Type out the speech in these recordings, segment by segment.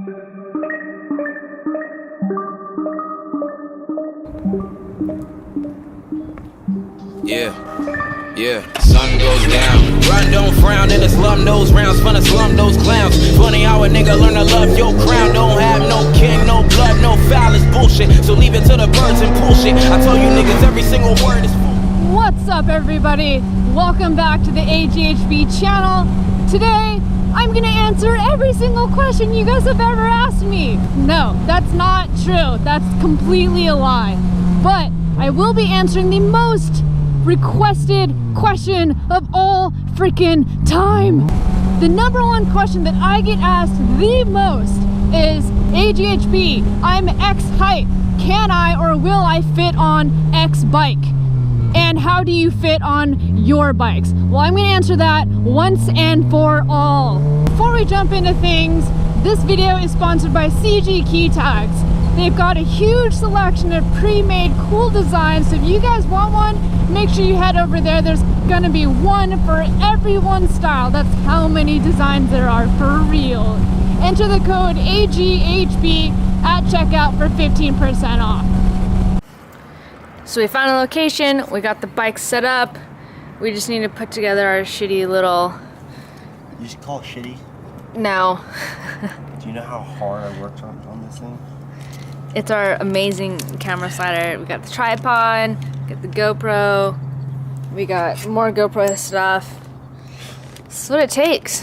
Yeah, sun goes down. Run, don't frown in the slum, those rounds, fun to slum those clowns. Funny how a nigga learn to love your crown. Don't have no king, no blood, no foul, it's bullshit. So leave it to the birds and pull shit. I tell you niggas every single word is full. What's up, everybody? Welcome back to the AGHB channel. Today, I'm gonna answer every single question you guys have ever asked me. No, that's not true. That's completely a lie. But I will be answering the most requested question of all freaking time. The number one question that I get asked the most is, AGHB, I'm X height. Can I or will I fit on X bike? And how do you fit on your bikes? Well, I'm gonna answer that once and for all. Before we jump into things, this video is sponsored by CG Key Tags. They've got a huge selection of pre-made cool designs, so if you guys want one, make sure you head over there. There's gonna be one for every one style. That's how many designs there are for real. Enter the code AGHB at checkout for 15% off. So we found a location, we got the bike set up. We just need to put together our shitty little... You should call it shitty? No. Do you know how hard I worked on this thing? It's our amazing camera slider. We got the tripod, got the GoPro, we got more GoPro stuff. That's what it takes.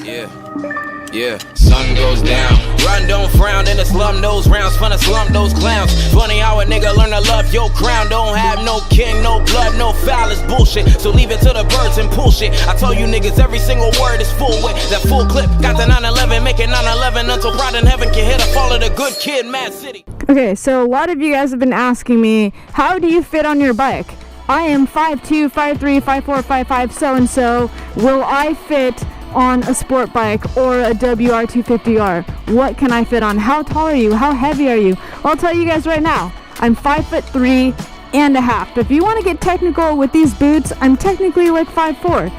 Yeah, sun goes down. Run, don't frown in the slum, those rounds, fun to slump those clowns. Funny how a nigga learn to love your crown. Don't have no king, no blood, no foul, it's bullshit. So leave it to the birds and pull shit. I tell you niggas every single word is full with that full clip. Got the 911, make it 911 until pride in heaven can hit a fall of the good kid, Mad City. Okay, so a lot of you guys have been asking me, how do you fit on your bike? I am 5'2", 5'3", 5'4", 5'5", so-and-so. Will I fit on a sport bike or a WR250R? What can I fit on? How tall are you? How heavy are you? Well, I'll tell you guys right now, I'm 5'3.5". If you want to get technical with these boots, I'm technically like 5'4".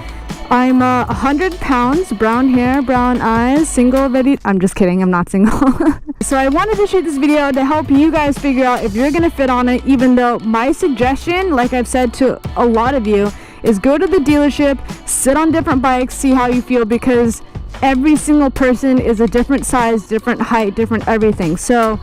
I'm 100 pounds, brown hair, brown eyes, single, ready. I'm just kidding, I'm not single. So I wanted to shoot this video to help you guys figure out if you're gonna fit on it, even though my suggestion, like I've said to a lot of you, is go to the dealership, sit on different bikes, see how you feel, because every single person is a different size, different height, different everything. So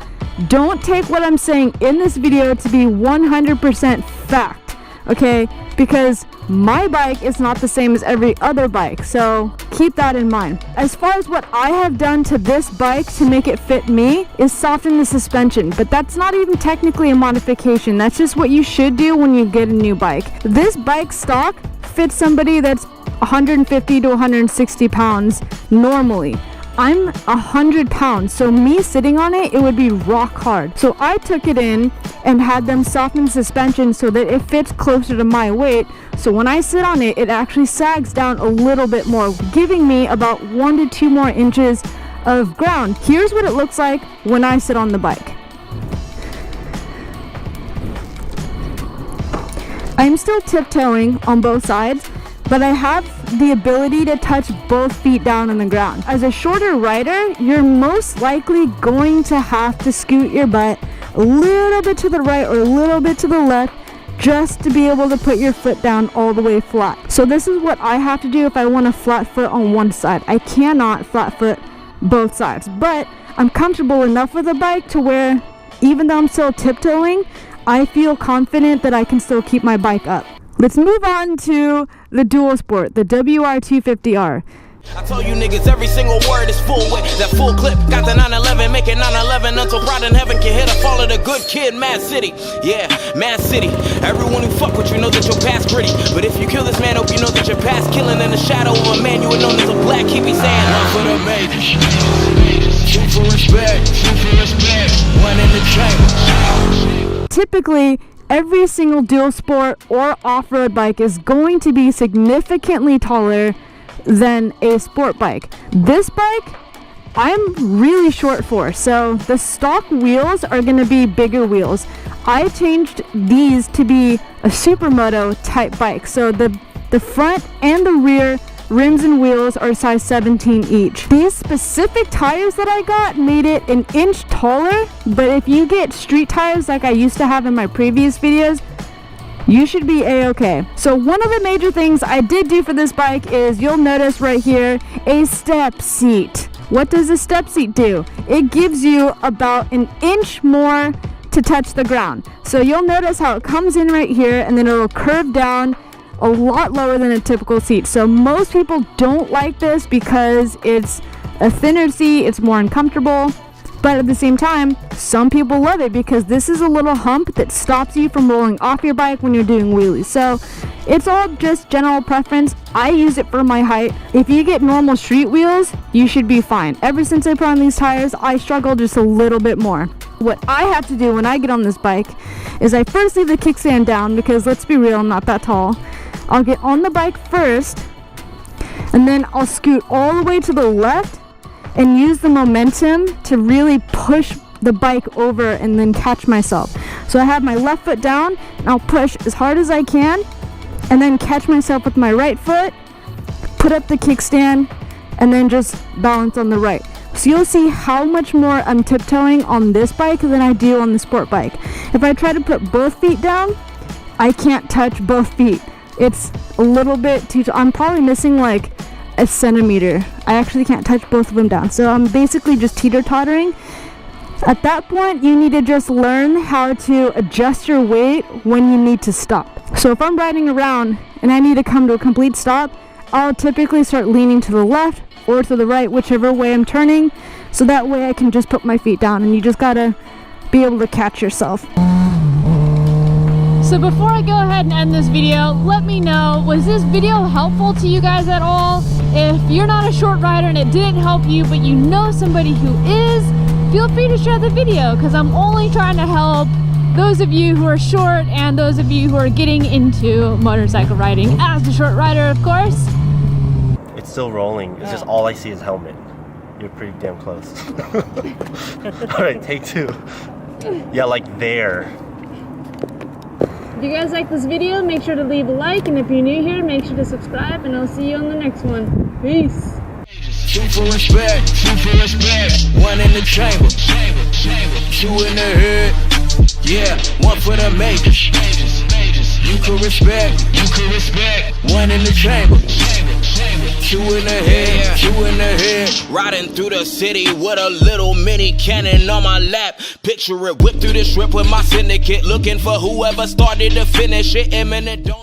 don't take what I'm saying in this video to be 100% fact, okay? Because my bike is not the same as every other bike, so keep that in mind. As far as what I have done to this bike to make it fit me is soften the suspension, but that's not even technically a modification. That's just what you should do when you get a new bike. This bike stock fits somebody that's 150 to 160 pounds normally. I'm 100 pounds, so me sitting on it, it would be rock hard. So I took it in and had them soften the suspension so that it fits closer to my weight. So when I sit on it, it actually sags down a little bit more, giving me about 1 to 2 more inches of ground. Here's what it looks like when I sit on the bike. I'm still tiptoeing on both sides, but I have the ability to touch both feet down on the ground. As a shorter rider, you're most likely going to have to scoot your butt a little bit to the right or a little bit to the left just to be able to put your foot down all the way flat. So this is what I have to do if I want a flat foot on one side. I cannot flat foot both sides, but I'm comfortable enough with the bike to where even though I'm still tiptoeing, I feel confident that I can still keep my bike up. Let's move on to the dual sport, the WR250R. I tell you niggas every single word is full with that full clip. Got the 911, make it 911 until pride in heaven can hit a fall of the good kid, Mad City. Yeah, Mad City. Everyone who fuck with you knows that your past gritty. But if you kill this man, hope you know that your past killing in the shadow of a man you would known as a black. He be saying, one for the major, two for respect, one in the chamber. Typically, every single dual sport or off-road bike is going to be significantly taller than a sport bike. This bike, I'm really short for, so the stock wheels are going to be bigger wheels. I changed these to be a supermoto type bike, so the front and the rear rims and wheels are size 17 each. These specific tires that I got made it an inch taller, but if you get street tires like I used to have in my previous videos, you should be a-okay. So one of the major things I did do for this bike is, you'll notice right here, a step seat. What does a step seat do? It gives you about an inch more to touch the ground. So you'll notice how it comes in right here and then it'll curve down a lot lower than a typical seat. So most people don't like this because it's a thinner seat, it's more uncomfortable. But at the same time, some people love it because this is a little hump that stops you from rolling off your bike when you're doing wheelies. So it's all just general preference. I use it for my height. If you get normal street wheels, you should be fine. Ever since I put on these tires, I struggle just a little bit more. What I have to do when I get on this bike is I first leave the kickstand down because, let's be real, I'm not that tall. I'll get on the bike first, and then I'll scoot all the way to the left and use the momentum to really push the bike over and then catch myself. So I have my left foot down and I'll push as hard as I can and then catch myself with my right foot, put up the kickstand, and then just balance on the right. So you'll see how much more I'm tiptoeing on this bike than I do on the sport bike. If I try to put both feet down, I can't touch both feet. It's a little bit too, I'm probably missing like a centimeter. I actually can't touch both of them down. So I'm basically just teeter-tottering. At that point, you need to just learn how to adjust your weight when you need to stop. So if I'm riding around and I need to come to a complete stop, I'll typically start leaning to the left or to the right, whichever way I'm turning. So that way I can just put my feet down, and you just gotta be able to catch yourself. So before I go ahead and end this video, let me know, was this video helpful to you guys at all? If you're not a short rider and it didn't help you, but you know somebody who is, feel free to share the video, because I'm only trying to help those of you who are short and those of you who are getting into motorcycle riding. As a short rider, of course. It's still rolling. It's just all I see is helmet. You're pretty damn close. Alright, take two. Yeah, like there. If you guys like this video, make sure to leave a like, and if you're new here, make sure to subscribe, and I'll see you on the next one. Peace. Two for respect, one in the chamber, two in the hood, yeah, one for the majors. You can respect, one in the chamber, two in the head, riding through the city with a little mini cannon on my lap. Picture it, whip through the strip with my syndicate, looking for whoever started to finish it. Imminent, don't